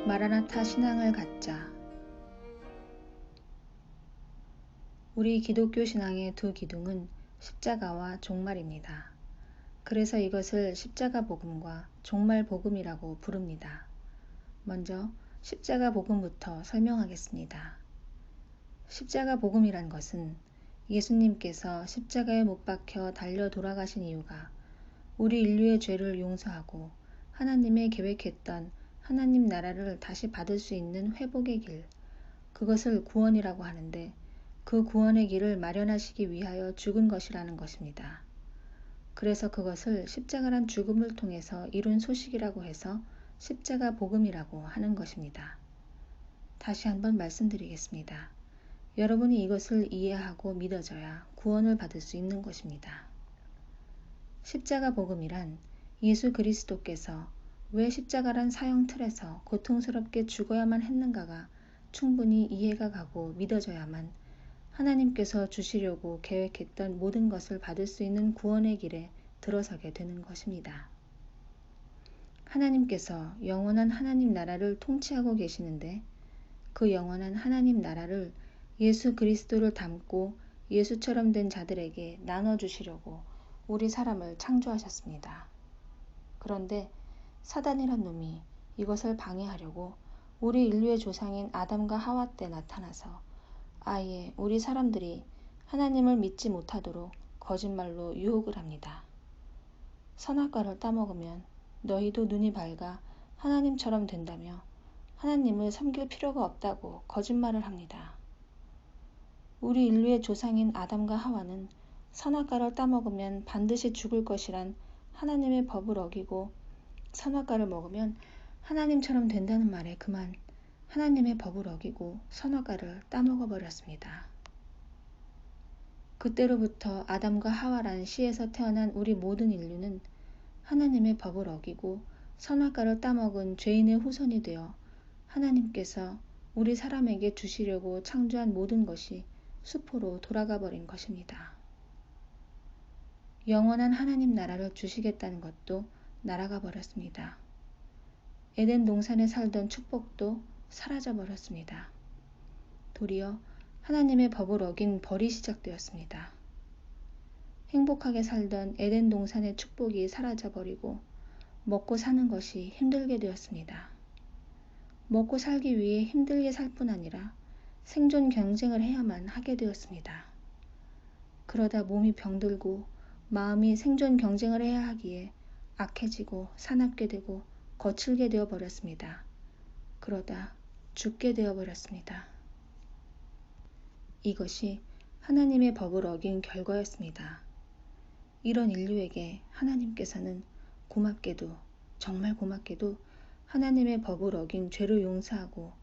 마라나타 신앙을 갖자. 우리 기독교 신앙의 두 기둥은 십자가와 종말입니다. 그래서 이것을 십자가 복음과 종말 복음이라고 부릅니다. 먼저 십자가 복음부터 설명하겠습니다. 십자가 복음이란 것은 예수님께서 십자가에 못 박혀 달려 돌아가신 이유가 우리 인류의 죄를 용서하고 하나님의 계획했던 하나님 나라를 다시 받을 수 있는 회복의 길, 그것을 구원이라고 하는데 그 구원의 길을 마련하시기 위하여 죽은 것이라는 것입니다. 그래서 그것을 십자가란 죽음을 통해서 이룬 소식이라고 해서 십자가 복음이라고 하는 것입니다. 다시 한번 말씀드리겠습니다. 여러분이 이것을 이해하고 믿어져야 구원을 받을 수 있는 것입니다. 십자가 복음이란 예수 그리스도께서 왜 십자가란 사형 틀에서 고통스럽게 죽어야만 했는가가 충분히 이해가 가고 믿어져야만 하나님께서 주시려고 계획했던 모든 것을 받을 수 있는 구원의 길에 들어서게 되는 것입니다. 하나님께서 영원한 하나님 나라를 통치하고 계시는데 그 영원한 하나님 나라를 예수 그리스도를 닮고 예수처럼 된 자들에게 나눠주시려고 우리 사람을 창조하셨습니다. 그런데 사단이란 놈이 이것을 방해하려고 우리 인류의 조상인 아담과 하와 때 나타나서 아예 우리 사람들이 하나님을 믿지 못하도록 거짓말로 유혹을 합니다. 선악과를 따먹으면 너희도 눈이 밝아 하나님처럼 된다며 하나님을 섬길 필요가 없다고 거짓말을 합니다. 우리 인류의 조상인 아담과 하와는 선악과를 따먹으면 반드시 죽을 것이란 하나님의 법을 어기고 선악과를 먹으면 하나님처럼 된다는 말에 그만 하나님의 법을 어기고 선악과를 따먹어 버렸습니다. 그때로부터 아담과 하와란 씨에서 태어난 우리 모든 인류는 하나님의 법을 어기고 선악과를 따먹은 죄인의 후손이 되어 하나님께서 우리 사람에게 주시려고 창조한 모든 것이 수포로 돌아가 버린 것입니다. 영원한 하나님 나라를 주시겠다는 것도 날아가 버렸습니다. 에덴 동산에 살던 축복도 사라져 버렸습니다. 도리어 하나님의 법을 어긴 벌이 시작되었습니다. 행복하게 살던 에덴 동산의 축복이 사라져 버리고 먹고 사는 것이 힘들게 되었습니다. 먹고 살기 위해 힘들게 살 뿐 아니라 생존 경쟁을 해야만 하게 되었습니다. 그러다 몸이 병들고 마음이 생존 경쟁을 해야 하기에 악해지고 사납게 되고 거칠게 되어 버렸습니다. 그러다 죽게 되어 버렸습니다. 이것이 하나님의 법을 어긴 결과였습니다. 이런 인류에게 하나님께서는 고맙게도 정말 고맙게도 하나님의 법을 어긴 죄를 용서하고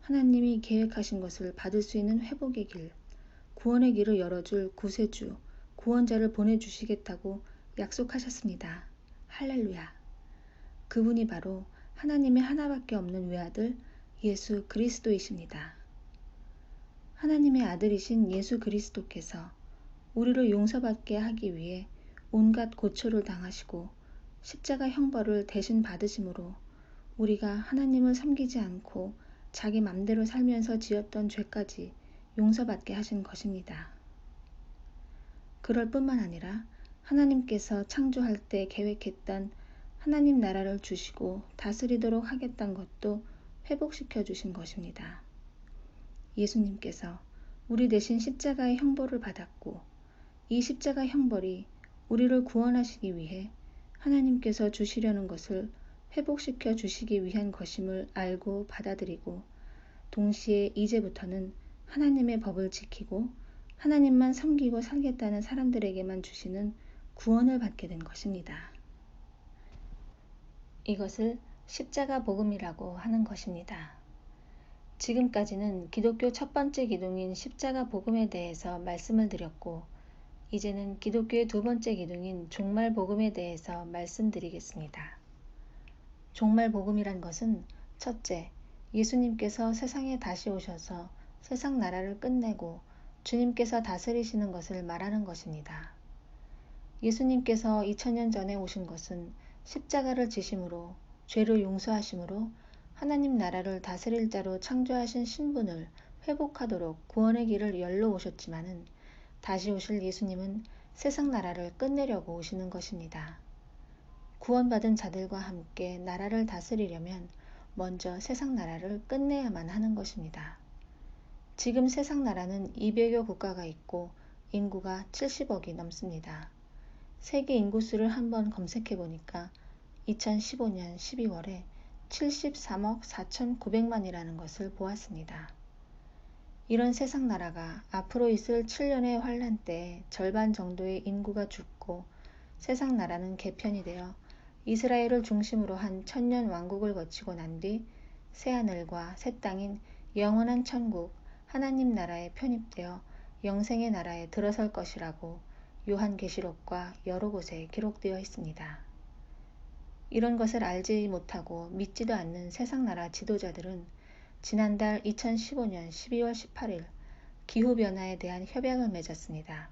하나님이 계획하신 것을 받을 수 있는 회복의 길, 구원의 길을 열어줄 구세주, 구원자를 보내주시겠다고 약속하셨습니다. 할렐루야. 그분이 바로 하나님의 하나밖에 없는 외아들 예수 그리스도이십니다. 하나님의 아들이신 예수 그리스도께서 우리를 용서받게 하기 위해 온갖 고초를 당하시고 십자가 형벌을 대신 받으심으로 우리가 하나님을 섬기지 않고 자기 맘대로 살면서 지었던 죄까지 용서받게 하신 것입니다. 그럴 뿐만 아니라 하나님께서 창조할 때 계획했던 하나님 나라를 주시고 다스리도록 하겠다는 것도 회복시켜 주신 것입니다. 예수님께서 우리 대신 십자가의 형벌을 받았고 이 십자가 형벌이 우리를 구원하시기 위해 하나님께서 주시려는 것을 회복시켜 주시기 위한 것임을 알고 받아들이고 동시에 이제부터는 하나님의 법을 지키고 하나님만 섬기고 살겠다는 사람들에게만 주시는 구원을 받게 된 것입니다. 이것을 십자가 복음이라고 하는 것입니다. 지금까지는 기독교 첫 번째 기둥인 십자가 복음에 대해서 말씀을 드렸고 이제는 기독교의 두 번째 기둥인 종말 복음에 대해서 말씀드리겠습니다. 종말 복음이란 것은 첫째, 예수님께서 세상에 다시 오셔서 세상 나라를 끝내고 주님께서 다스리시는 것을 말하는 것입니다. 예수님께서 2000년 전에 오신 것은 십자가를 지심으로 죄를 용서하심으로 하나님 나라를 다스릴 자로 창조하신 신분을 회복하도록 구원의 길을 열러 오셨지만은 다시 오실 예수님은 세상 나라를 끝내려고 오시는 것입니다. 구원받은 자들과 함께 나라를 다스리려면 먼저 세상 나라를 끝내야만 하는 것입니다. 지금 세상 나라는 200여 국가가 있고 인구가 70억이 넘습니다. 세계 인구수를 한번 검색해 보니까 2015년 12월에 73억 4,900만이라는 것을 보았습니다. 이런 세상 나라가 앞으로 있을 7년의 환란 때에 절반 정도의 인구가 죽고 세상 나라는 개편이 되어 이스라엘을 중심으로 한 천년 왕국을 거치고 난 뒤 새하늘과 새 땅인 영원한 천국 하나님 나라에 편입되어 영생의 나라에 들어설 것이라고 요한계시록과 여러 곳에 기록되어 있습니다. 이런 것을 알지 못하고 믿지도 않는 세상 나라 지도자들은 지난달 2015년 12월 18일 기후변화에 대한 협약을 맺었습니다.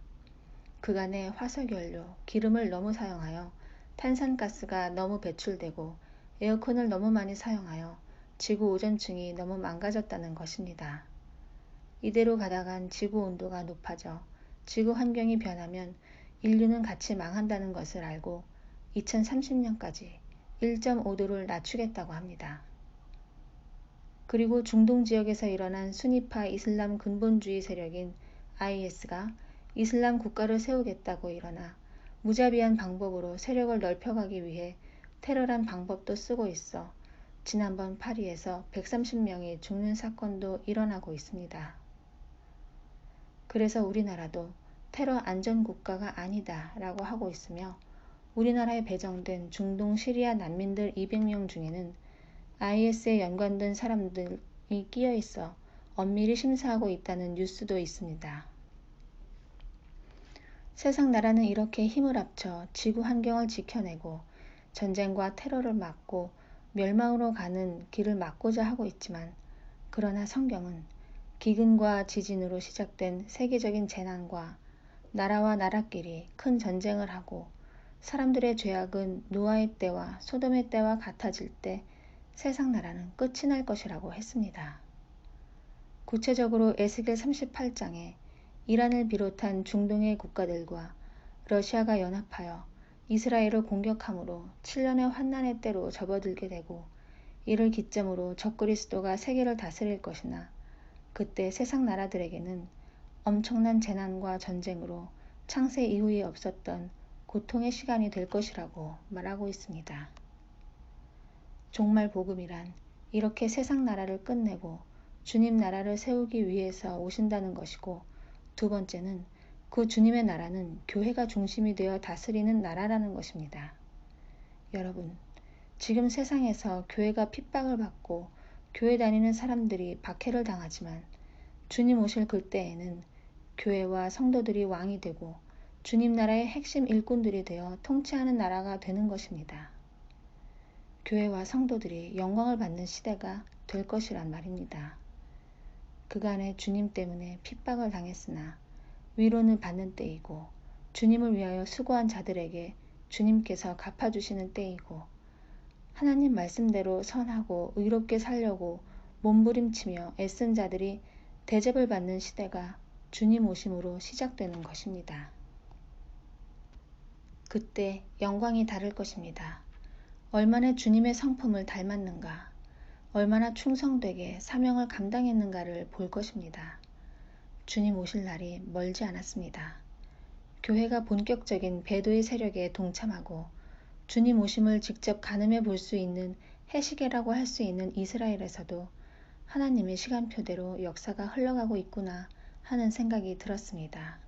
그간의 화석연료, 기름을 너무 사용하여 탄산가스가 너무 배출되고 에어컨을 너무 많이 사용하여 지구 오존층이 너무 망가졌다는 것입니다. 이대로 가다간 지구 온도가 높아져 지구 환경이 변하면 인류는 같이 망한다는 것을 알고 2030년까지 1.5도를 낮추겠다고 합니다. 그리고 중동 지역에서 일어난 순위파 이슬람 근본주의 세력인 IS가 이슬람 국가를 세우겠다고 일어나 무자비한 방법으로 세력을 넓혀가기 위해 테러란 방법도 쓰고 있어 지난번 파리에서 130명이 죽는 사건도 일어나고 있습니다. 그래서 우리나라도 테러 안전국가가 아니다 라고 하고 있으며 우리나라에 배정된 중동 시리아 난민들 200명 중에는 IS에 연관된 사람들이 끼어 있어 엄밀히 심사하고 있다는 뉴스도 있습니다. 세상 나라는 이렇게 힘을 합쳐 지구 환경을 지켜내고 전쟁과 테러를 막고 멸망으로 가는 길을 막고자 하고 있지만 그러나 성경은 기근과 지진으로 시작된 세계적인 재난과 나라와 나라끼리 큰 전쟁을 하고 사람들의 죄악은 노아의 때와 소돔의 때와 같아질 때 세상 나라는 끝이 날 것이라고 했습니다. 구체적으로 에스겔 38장에 이란을 비롯한 중동의 국가들과 러시아가 연합하여 이스라엘을 공격함으로 7년의 환난의 때로 접어들게 되고 이를 기점으로 적그리스도가 세계를 다스릴 것이나 그때 세상 나라들에게는 엄청난 재난과 전쟁으로 창세 이후에 없었던 고통의 시간이 될 것이라고 말하고 있습니다. 종말 복음이란 이렇게 세상 나라를 끝내고 주님 나라를 세우기 위해서 오신다는 것이고 두 번째는 그 주님의 나라는 교회가 중심이 되어 다스리는 나라라는 것입니다. 여러분, 지금 세상에서 교회가 핍박을 받고 교회 다니는 사람들이 박해를 당하지만 주님 오실 그때에는 교회와 성도들이 왕이 되고 주님 나라의 핵심 일꾼들이 되어 통치하는 나라가 되는 것입니다. 교회와 성도들이 영광을 받는 시대가 될 것이란 말입니다. 그간의 주님 때문에 핍박을 당했으나 위로는 받는 때이고 주님을 위하여 수고한 자들에게 주님께서 갚아주시는 때이고 하나님 말씀대로 선하고 의롭게 살려고 몸부림치며 애쓴 자들이 대접을 받는 시대가 주님 오심으로 시작되는 것입니다. 그때 영광이 다를 것입니다. 얼마나 주님의 성품을 닮았는가, 얼마나 충성되게 사명을 감당했는가를 볼 것입니다. 주님 오실 날이 멀지 않았습니다. 교회가 본격적인 배도의 세력에 동참하고 주님 오심을 직접 가늠해 볼 수 있는 해시계라고 할 수 있는 이스라엘에서도 하나님의 시간표대로 역사가 흘러가고 있구나 하는 생각이 들었습니다.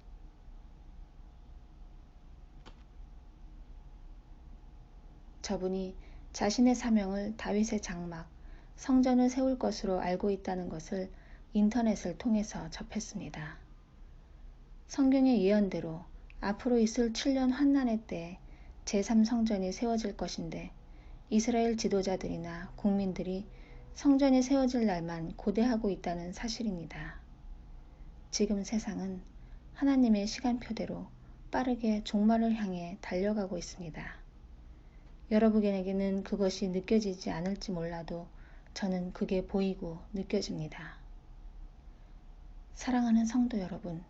저분이 자신의 사명을 다윗의 장막, 성전을 세울 것으로 알고 있다는 것을 인터넷을 통해서 접했습니다. 성경의 예언대로 앞으로 있을 7년 환난의 때에 제3성전이 세워질 것인데 이스라엘 지도자들이나 국민들이 성전이 세워질 날만 고대하고 있다는 사실입니다. 지금 세상은 하나님의 시간표대로 빠르게 종말을 향해 달려가고 있습니다. 여러분에게는 그것이 느껴지지 않을지 몰라도 저는 그게 보이고 느껴집니다. 사랑하는 성도 여러분,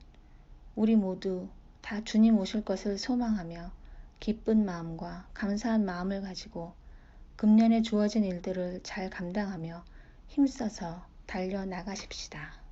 우리 모두 다 주님 오실 것을 소망하며 기쁜 마음과 감사한 마음을 가지고 금년에 주어진 일들을 잘 감당하며 힘써서 달려나가십시다.